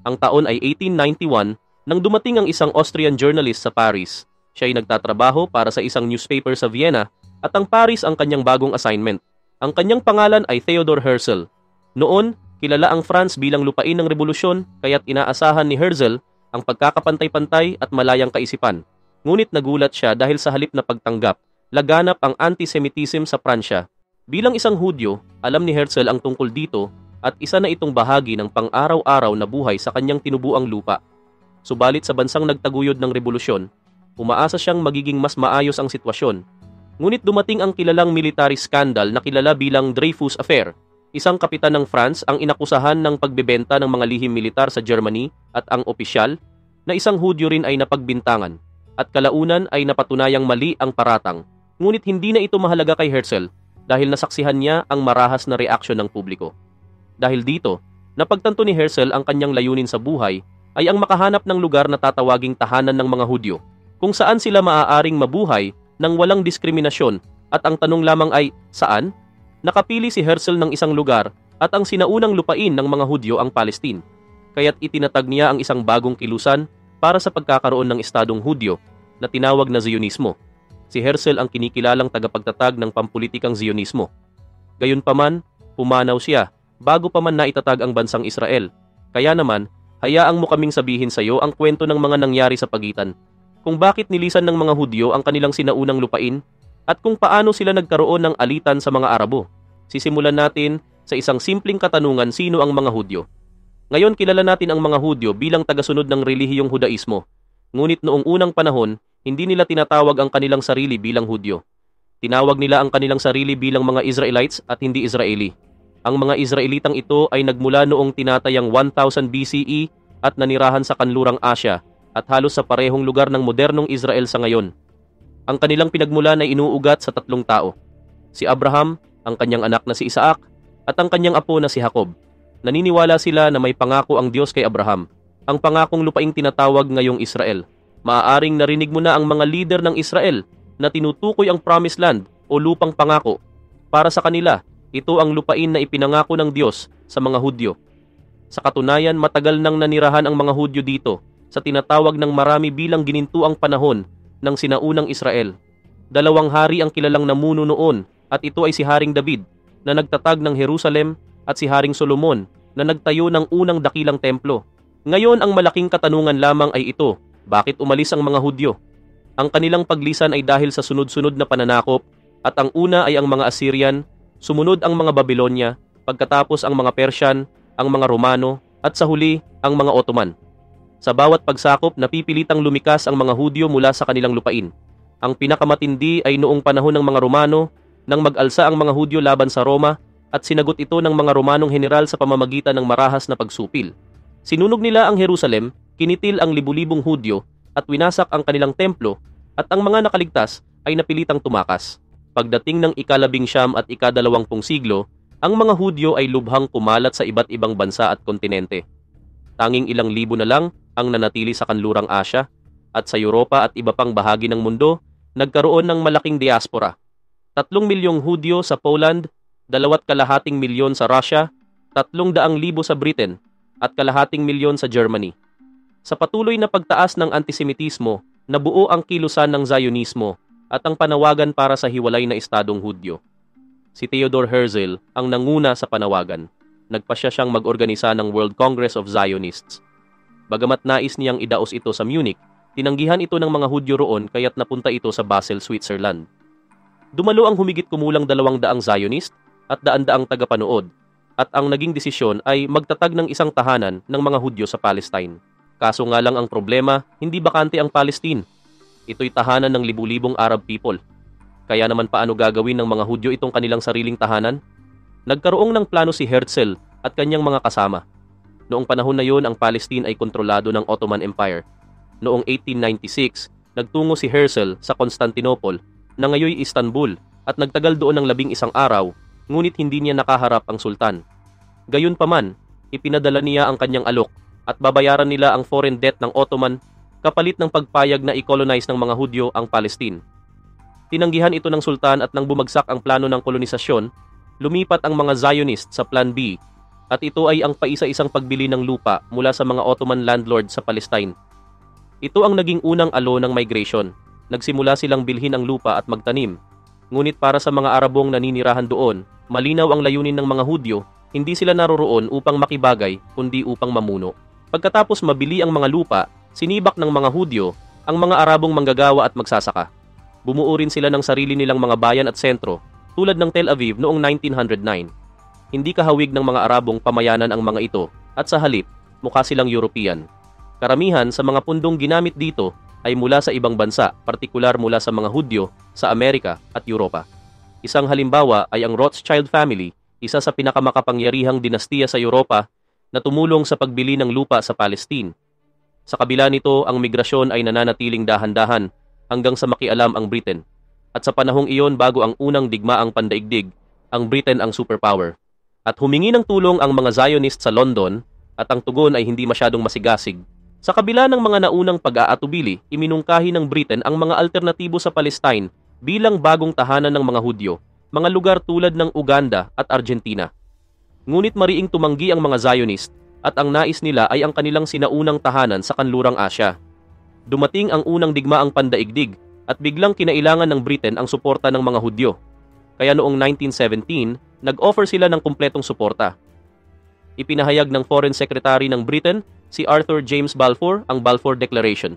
Ang taon ay 1891 nang dumating ang isang Austrian journalist sa Paris. Siya ay nagtatrabaho para sa isang newspaper sa Vienna at ang Paris ang kanyang bagong assignment. Ang kanyang pangalan ay Theodor Herzl. Noon, kilala ang France bilang lupain ng revolusyon kaya't inaasahan ni Herzl ang pagkakapantay-pantay at malayang kaisipan. Ngunit nagulat siya dahil sa halip na pagtanggap, laganap ang antisemitism sa Pransya. Bilang isang Hudyo, alam ni Herzl ang tungkol dito at isa na itong bahagi ng pang-araw-araw na buhay sa kanyang tinubuang lupa. Subalit sa bansang nagtaguyod ng revolusyon, umaasa siyang magiging mas maayos ang sitwasyon. Ngunit dumating ang kilalang military scandal na kilala bilang Dreyfus Affair. Isang kapitan ng France ang inakusahan ng pagbebenta ng mga lihim militar sa Germany at ang opisyal na isang Hudyo rin ay napagbintangan at kalaunan ay napatunayang mali ang paratang. Ngunit hindi na ito mahalaga kay Herzl dahil nasaksihan niya ang marahas na reaksyon ng publiko. Dahil dito, napagtanto ni Herzl ang kanyang layunin sa buhay ay ang makahanap ng lugar na tatawaging tahanan ng mga Hudyo, kung saan sila maaaring mabuhay ng walang diskriminasyon at ang tanong lamang ay, saan? Nakapili si Herzl ng isang lugar at ang sinaunang lupain ng mga Hudyo ang Palestine, kaya't itinatag niya ang isang bagong kilusan para sa pagkakaroon ng estadong Hudyo na tinawag na Zionismo. Si Herzl ang kinikilalang tagapagtatag ng pampulitikang Zionismo. Gayunpaman, pumanaw siya bago pa man naitatag ang bansang Israel. Kaya naman, hayaan mo kaming sabihin sa iyo ang kwento ng mga nangyari sa pagitan, kung bakit nilisan ng mga Hudyo ang kanilang sinaunang lupain, at kung paano sila nagkaroon ng alitan sa mga Arabo. Sisimulan natin sa isang simpleng katanungan, sino ang mga Hudyo? Ngayon kilala natin ang mga Hudyo bilang tagasunod ng relihiyong Hudaismo. Ngunit noong unang panahon, hindi nila tinatawag ang kanilang sarili bilang Hudyo. Tinawag nila ang kanilang sarili bilang mga Israelites at hindi Israeli. Ang mga Israelitang ito ay nagmula noong tinatayang 1000 BCE at nanirahan sa kanlurang Asya at halos sa parehong lugar ng modernong Israel sa ngayon. Ang kanilang pinagmulan ay inuugat sa 3 tao. Si Abraham, ang kanyang anak na si Isaac, at ang kanyang apo na si Jacob. Naniniwala sila na may pangako ang Diyos kay Abraham, ang pangakong lupaing tinatawag ngayong Israel. Maaaring narinig mo na ang mga leader ng Israel na tinutukoy ang Promised Land o lupang pangako. Para sa kanila, ito ang lupain na ipinangako ng Diyos sa mga Hudyo. Sa katunayan, matagal nang nanirahan ang mga Hudyo dito sa tinatawag ng marami bilang ginintuang panahon ng sinaunang Israel. 2 hari ang kilalang namuno noon at ito ay si Haring David na nagtatag ng Jerusalem at si Haring Solomon na nagtayo ng unang dakilang templo. Ngayon ang malaking katanungan lamang ay ito, bakit umalis ang mga Hudyo? Ang kanilang paglisan ay dahil sa sunod-sunod na pananakop at ang una ay ang mga Assyrian, sumunod ang mga Babylonia, pagkatapos ang mga Persian, ang mga Romano at sa huli ang mga Ottoman. Sa bawat pagsakop, napipilitang lumikas ang mga Hudyo mula sa kanilang lupain. Ang pinakamatindi ay noong panahon ng mga Romano nang mag-alsa ang mga Hudyo laban sa Roma at sinagot ito ng mga Romanong general sa pamamagitan ng marahas na pagsupil. Sinunog nila ang Jerusalem, kinitil ang libu-libong Hudyo at winasak ang kanilang templo at ang mga nakaligtas ay napilitang tumakas. Pagdating ng ika-19 at ika-20 siglo, ang mga Hudyo ay lubhang kumalat sa iba't ibang bansa at kontinente. Tanging ilang libo na lang ang nanatili sa kanlurang Asya at sa Europa at iba pang bahagi ng mundo, nagkaroon ng malaking diaspora. 3 milyong Hudyo sa Poland, 2.2 milyon sa Russia, 300,000 sa Britain, at 0.5 milyon sa Germany. Sa patuloy na pagtaas ng antisemitismo, nabuo ang kilusan ng Zionismo at ang panawagan para sa hiwalay na estadong Hudyo. Si Theodor Herzl ang nanguna sa panawagan. Nagpasya siyang mag-organisa ng World Congress of Zionists. Bagamat nais niyang idaos ito sa Munich, tinanggihan ito ng mga Hudyo roon kaya't napunta ito sa Basel, Switzerland. Dumalo ang humigit kumulang 200 Zionist at daan-daang tagapanood at ang naging desisyon ay magtatag ng isang tahanan ng mga Hudyo sa Palestine. Kaso nga lang ang problema, hindi bakante ang Palestine. Ito'y tahanan ng libu-libong Arab people. Kaya naman paano gagawin ng mga Hudyo itong kanilang sariling tahanan? Nagkaroong ng plano si Herzl at kanyang mga kasama. Noong panahon na yon, ang Palestine ay kontrolado ng Ottoman Empire. Noong 1896, nagtungo si Herzl sa Constantinople na ngayoy Istanbul at nagtagal doon ng 11 araw, ngunit hindi niya nakaharap ang sultan. Gayunpaman, ipinadala niya ang kanyang alok at babayaran nila ang foreign debt ng Ottoman kapalit ng pagpayag na i-colonize ng mga Hudyo ang Palestine. Tinanggihan ito ng sultan at nang bumagsak ang plano ng kolonisasyon, lumipat ang mga Zionist sa Plan B at ito ay ang paisa-isang pagbili ng lupa mula sa mga Ottoman landlord sa Palestine. Ito ang naging unang alo ng migration. Nagsimula silang bilhin ang lupa at magtanim. Ngunit para sa mga Arabong naninirahan doon, malinaw ang layunin ng mga Hudyo, hindi sila naroroon upang makibagay kundi upang mamuno. Pagkatapos mabili ang mga lupa, sinibak ng mga Hudyo ang mga Arabong manggagawa at magsasaka. Bumuo rin sila ng sarili nilang mga bayan at sentro tulad ng Tel Aviv noong 1909. Hindi kahawig ng mga Arabong pamayanan ang mga ito at sa halip, mukha silang European. Karamihan sa mga pundong ginamit dito ay mula sa ibang bansa, partikular mula sa mga Hudyo sa Amerika at Europa. Isang halimbawa ay ang Rothschild family, isa sa pinakamakapangyarihang dinastiya sa Europa na tumulong sa pagbili ng lupa sa Palestine. Sa kabila nito, ang migrasyon ay nananatiling dahan-dahan hanggang sa makialam ang Britain. At sa panahong iyon bago ang unang digmaang pandaigdig, ang Britain ang superpower. At humingi ng tulong ang mga Zionist sa London at ang tugon ay hindi masyadong masigasig. Sa kabila ng mga naunang pag-aatubili, iminungkahi ng Britain ang mga alternatibo sa Palestine bilang bagong tahanan ng mga Hudyo, mga lugar tulad ng Uganda at Argentina. Ngunit mariing tumanggi ang mga Zionist at ang nais nila ay ang kanilang sinaunang tahanan sa kanlurang Asya. Dumating ang unang digmaang pandaigdig at biglang kinailangan ng Britain ang suporta ng mga Hudyo. Kaya noong 1917, nag-offer sila ng kumpletong suporta. Ipinahayag ng Foreign Secretary ng Britain, si Arthur James Balfour, ang Balfour Declaration.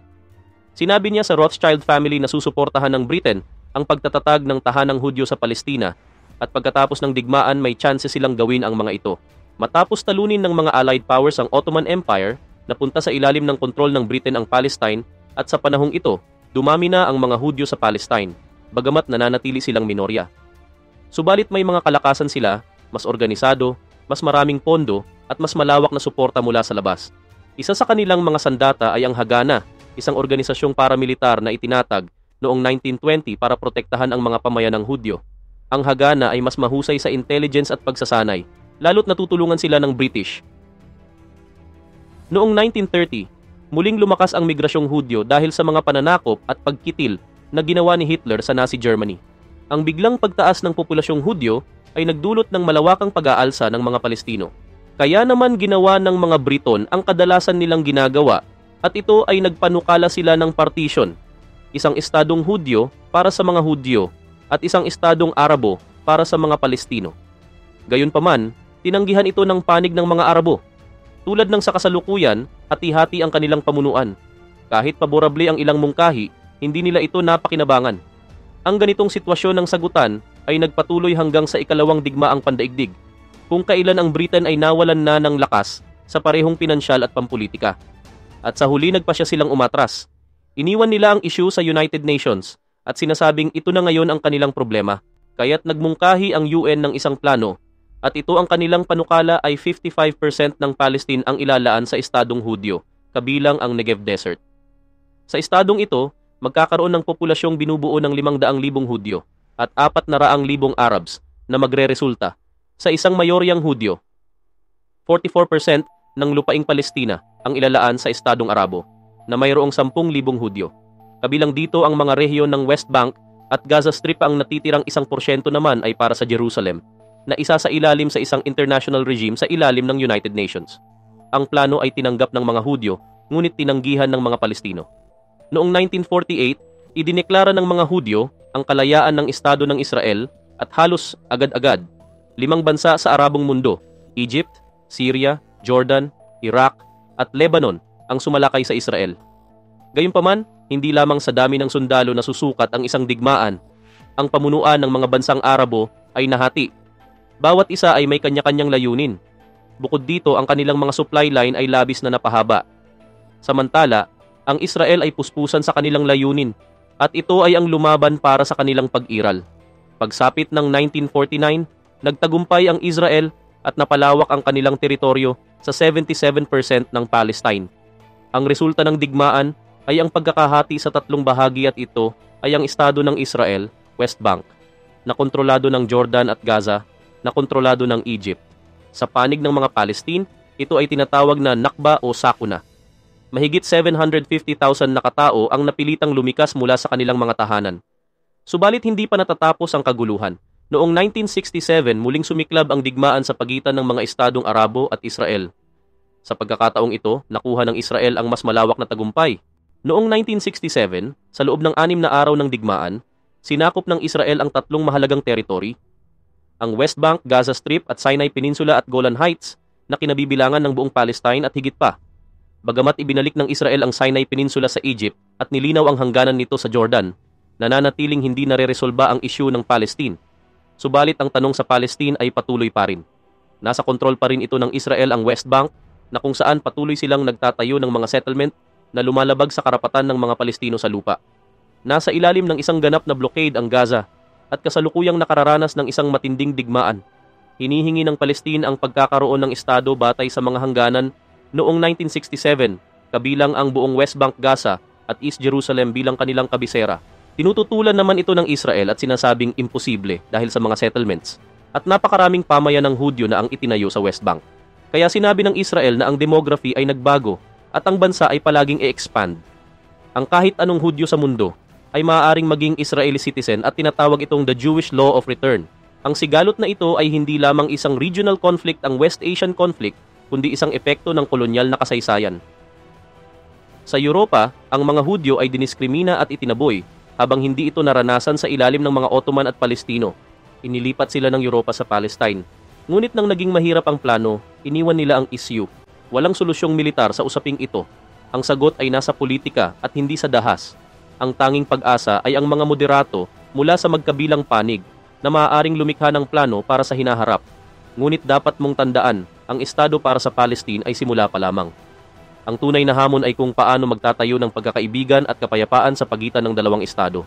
Sinabi niya sa Rothschild family na susuportahan ng Britain ang pagtatatag ng tahanang Hudyo sa Palestina at pagkatapos ng digmaan may tsanse silang gawin ang mga ito. Matapos talunin ng mga Allied powers ang Ottoman Empire, napunta sa ilalim ng kontrol ng Britain ang Palestine at sa panahong ito, dumami na ang mga Hudyo sa Palestine, bagamat nananatili silang minorya. Subalit may mga kalakasan sila, mas organisado, mas maraming pondo at mas malawak na suporta mula sa labas. Isa sa kanilang mga sandata ay ang Haganah, isang organisasyong paramilitar na itinatag noong 1920 para protektahan ang mga pamayanang Hudyo. Ang Haganah ay mas mahusay sa intelligence at pagsasanay, lalo't natutulungan sila ng British. Noong 1930, muling lumakas ang migrasyong Hudyo dahil sa mga pananakop at pagkitil na ginawa ni Hitler sa Nazi Germany. Ang biglang pagtaas ng populasyong Hudyo ay nagdulot ng malawakang pag-aalsa ng mga Palestino. Kaya naman ginawa ng mga Briton ang kadalasan nilang ginagawa at ito ay nagpanukala sila ng partition, isang estadong Hudyo para sa mga Hudyo at isang estadong Arabo para sa mga Palestino. Gayunpaman, tinanggihan ito ng panig ng mga Arabo. Tulad ng sa kasalukuyan, hati-hati ang kanilang pamunuan. Kahit paborable ang ilang mungkahi, hindi nila ito napakinabangan. Ang ganitong sitwasyon ng sagutan ay nagpatuloy hanggang sa ikalawang digmaang pandaigdig, kung kailan ang Britain ay nawalan na ng lakas sa parehong pinansyal at pampolitika. At sa huli nagpasya silang umatras. Iniwan nila ang issue sa United Nations at sinasabing ito na ngayon ang kanilang problema. Kaya't nagmungkahi ang UN ng isang plano at ito ang kanilang panukala ay 55% ng Palestine ang ilalaan sa estadong Hudyo, kabilang ang Negev Desert. Sa estadong ito, magkakaroon ng populasyong binubuo ng 500,000 Hudyo at 400,000 Arabs na magreresulta sa isang mayoryang Hudyo. 44% ng lupaing Palestina ang ilalaan sa estadong Arabo na mayroong 10,000 Hudyo. Kabilang dito ang mga rehiyon ng West Bank at Gaza Strip, ang natitirang 1% naman ay para sa Jerusalem na isa sa ilalim sa isang international regime sa ilalim ng United Nations. Ang plano ay tinanggap ng mga Hudyo ngunit tinanggihan ng mga Palestino. Noong 1948, idineklara ng mga Hudyo ang kalayaan ng Estado ng Israel at halos agad-agad 5 bansa sa Arabong mundo, Egypt, Syria, Jordan, Iraq at Lebanon ang sumalakay sa Israel. Gayunpaman, hindi lamang sa dami ng sundalo na susukat ang isang digmaan, ang pamunuan ng mga bansang Arabo ay nahati. Bawat isa ay may kanya-kanyang layunin. Bukod dito, ang kanilang mga supply line ay labis na napahaba. Samantala, ang Israel ay puspusan sa kanilang layunin at ito ay ang lumaban para sa kanilang pag-iral. Pagsapit ng 1949, nagtagumpay ang Israel at napalawak ang kanilang teritoryo sa 77% ng Palestine. Ang resulta ng digmaan ay ang pagkakahati sa 3 bahagi at ito ay ang estado ng Israel, West Bank, na kontrolado ng Jordan at Gaza, na kontrolado ng Egypt. Sa panig ng mga Palestine, ito ay tinatawag na Nakba o Sakuna. Mahigit 750,000 na katao ang napilitang lumikas mula sa kanilang mga tahanan. Subalit hindi pa natatapos ang kaguluhan. Noong 1967, muling sumiklab ang digmaan sa pagitan ng mga estadong Arabo at Israel. Sa pagkakataong ito, nakuha ng Israel ang mas malawak na tagumpay. Noong 1967, sa loob ng 6 na araw ng digmaan, sinakop ng Israel ang 3 mahalagang teritoryo, ang West Bank, Gaza Strip at Sinai Peninsula at Golan Heights na kinabibilangan ng buong Palestine at higit pa. Bagamat ibinalik ng Israel ang Sinai Peninsula sa Egypt at nilinaw ang hangganan nito sa Jordan, nananatiling hindi nareresolba ang isyu ng Palestine. Subalit ang tanong sa Palestine ay patuloy pa rin. Nasa kontrol pa rin ito ng Israel ang West Bank na kung saan patuloy silang nagtatayo ng mga settlement na lumalabag sa karapatan ng mga Palestino sa lupa. Nasa ilalim ng isang ganap na blockade ang Gaza at kasalukuyang nakararanas ng isang matinding digmaan. Hinihingi ng Palestine ang pagkakaroon ng estado batay sa mga hangganan noong 1967, kabilang ang buong West Bank, Gaza at East Jerusalem bilang kanilang kabisera. Tinututulan naman ito ng Israel at sinasabing imposible dahil sa mga settlements at napakaraming pamayan ng Hudyo na ang itinayo sa West Bank. Kaya sinabi ng Israel na ang demography ay nagbago at ang bansa ay palaging e-expand. Ang kahit anong Hudyo sa mundo ay maaaring maging Israeli citizen at tinatawag itong the Jewish Law of Return. Ang sigalot na ito ay hindi lamang isang regional conflict ang West Asian conflict, kundi isang epekto ng kolonyal na kasaysayan. Sa Europa, ang mga Hudyo ay diniskrimina at itinaboy, habang hindi ito naranasan sa ilalim ng mga Ottoman at Palestino. Inilipat sila ng Europa sa Palestine. Ngunit nang naging mahirap ang plano, iniwan nila ang issue. Walang solusyong militar sa usaping ito. Ang sagot ay nasa politika at hindi sa dahas. Ang tanging pag-asa ay ang mga moderato mula sa magkabilang panig na maaaring lumikha ng plano para sa hinaharap. Ngunit dapat mong tandaan, ang estado para sa Palestine ay simula pa lamang. Ang tunay na hamon ay kung paano magtatayo ng pagkakaibigan at kapayapaan sa pagitan ng dalawang estado.